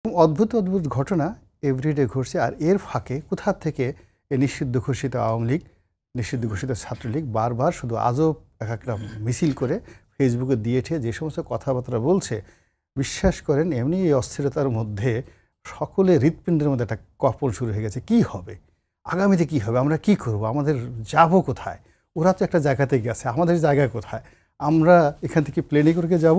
অদ্ভুত অদ্ভুত ঘটনা এভরিডে ঘটছে। আর এর ফাঁকে কোথা থেকে এই নিষিদ্ধ ঘোষিত আওয়ামী লীগ, নিষিদ্ধ ঘোষিত ছাত্রলীগ বারবার শুধু আজব এক একটা মিছিল করে ফেসবুকে দিয়েছে যে সমস্ত কথাবার্তা বলছে, বিশ্বাস করেন এমনি এই অস্থিরতার মধ্যে সকলে হৃৎপিণ্ডের মধ্যে একটা কপন শুরু হয়ে গেছে। কি হবে আগামীতে, কি হবে, আমরা কি করব, আমাদের যাব কোথায়? ওরা তো একটা জায়গাতে গেছে, আমাদের জায়গায় কোথায়? আমরা এখান থেকে প্লেনে করে যাব,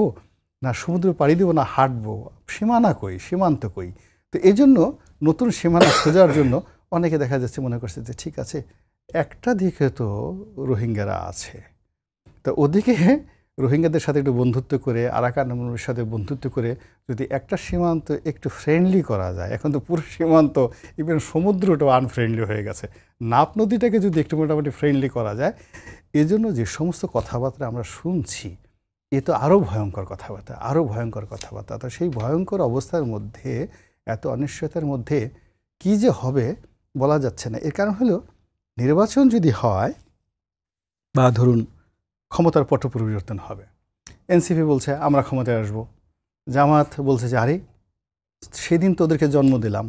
না সমুদ্র পাড়ি দেবো, না হাঁটবো? সীমানা কই, সীমান্ত কই? তো এই জন্য নতুন সীমানা খোঁজার জন্য অনেকে দেখা যাচ্ছে মনে করছে যে ঠিক আছে, একটা দিকে তো রোহিঙ্গারা আছে, তো ওদিকে রোহিঙ্গাদের সাথে একটু বন্ধুত্ব করে, আরাকানের সাথে বন্ধুত্ব করে যদি একটা সীমান্ত একটু ফ্রেন্ডলি করা যায়। এখন তো পুরো সীমান্ত, ইভেন সমুদ্রটাও আনফ্রেন্ডলি হয়ে গেছে, নাপ নদীটাকে যদি একটু মোটামুটি ফ্রেন্ডলি করা যায়, এজন্য যে সমস্ত কথাবার্তা আমরা শুনছি, এ তো আরও ভয়ঙ্কর কথাবার্তা, আরও ভয়ঙ্কর কথাবার্তা। তো সেই ভয়ঙ্কর অবস্থার মধ্যে, এত অনিশ্চয়তার মধ্যে কি যে হবে বলা যাচ্ছে না। এর কারণ হলো নির্বাচন যদি হয় বা ধরুন ক্ষমতার পট পরিবর্তন হবে, এনসিপি বলছে আমরা ক্ষমতায় আসব, জামাত বলছে যে আরে সেদিন তোদেরকে জন্ম দিলাম,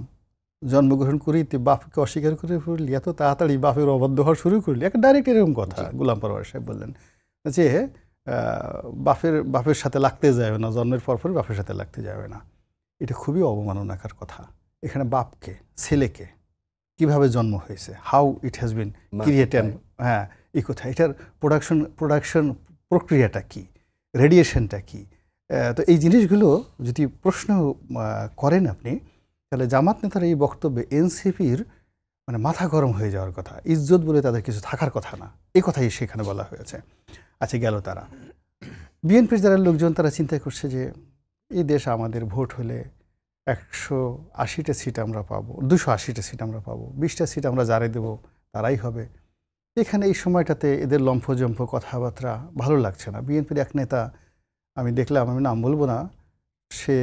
জন্মগ্রহণ করি তুই বাপকে অস্বীকার করে ফেললি, এত তাড়াতাড়ি বাপের অবাধ্য হওয়া শুরু করলি। একটা ডাইরেক্ট এরকম কথা গোলাম পরোয়ার সাহেব বললেন যে বাপের সাথে লাগতে যাবে না, জন্মের পরপরই বাপের সাথে লাগতে যাবে না। এটা খুবই অবমাননাকার কথা। এখানে বাপকে, ছেলেকে কিভাবে জন্ম হয়েছে, how it has been created, হ্যাঁ এই কথা, এটার প্রোডাকশন প্রক্রিয়াটা কি, রেডিয়েশনটা কি, তো এই জিনিসগুলো যদি প্রশ্ন করেন আপনি, তাহলে জামাত নেতার এই বক্তব্যে এনসিপির মানে মাথা গরম হয়ে যাওয়ার কথা, ইজ্জত বলে তাদের কিছু থাকার কথা না, এই কথাই সেখানে বলা হয়েছে। আচ্ছা গেল তারা, বিএনপির যারা লোকজন তারা চিন্তা করছে যে এই দেশ আমাদের ভোট হলে 180টা সিট আমরা পাবো, 280টা সিট আমরা পাবো, 20টা সিট আমরা যারাই দেবো তারাই হবে। এখানে এই সময়টাতে এদের লম্ফজম্ফ কথাবার্তা ভালো লাগছে না। বিএনপির এক নেতা আমি দেখলাম, আমি নাম বলবো না, সে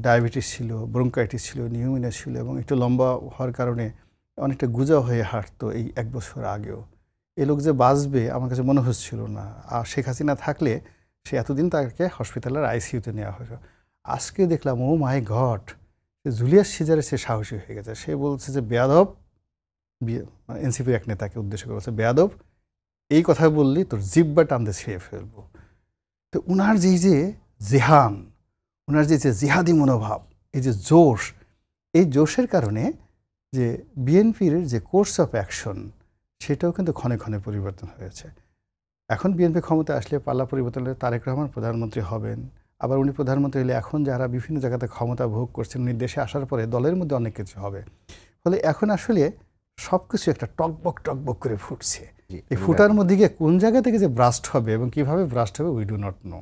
ডায়াবেটিস ছিল, ব্রঙ্কাইটিস ছিল, নিউমোনিয়া ছিল এবং একটু লম্বা হওয়ার কারণে অনেকটা গুজা হয়ে হাঁটতো এই 1 বছর আগেও। এ লোক যে বাঁচবে আমার কাছে মনে হচ্ছিল না। আর শেখ হাসিনা থাকলে সে এতদিন তাকে হসপিটালের আইসিইউতে নেওয়া হয়েছে। আজকে দেখলাম ও মাই গড, জুলিয়াস সিজারে সে সাহসী হয়ে গেছে। সে বলছে যে বেয়াদব, এনসিপির এক নেতাকে উদ্দেশ্য করে বলছে বেয়াদব, এই কথা বললি তোর জিব্বা টানতে ছিঁড়ে ফেলবো। তো উনার যে জেহান, ওনার যে জিহাদি মনোভাব, এই যে জোশ, এই জোশের কারণে যে বিএনপির যে কোর্স অফ অ্যাকশন সেটাও কিন্তু ক্ষণে ক্ষণে পরিবর্তন হয়েছে। এখন বিএনপি ক্ষমতা আসলে পাল্লা পরিবর্তন হলে তারেক রহমান প্রধানমন্ত্রী হবেন, আবার উনি প্রধানমন্ত্রী হলে এখন যারা বিভিন্ন জায়গাতে ক্ষমতা ভোগ করছেন উনি দেশে আসার পরে দলের মধ্যে অনেক কিছু হবে। ফলে এখন আসলে সব কিছু একটা টকবক টকবক করে ফুটছে। এই ফুটার মধ্যে গিয়ে কোন জায়গা থেকে যে ব্রাস্ট হবে এবং কীভাবে ব্রাস্ট হবে উই ডু নট নো।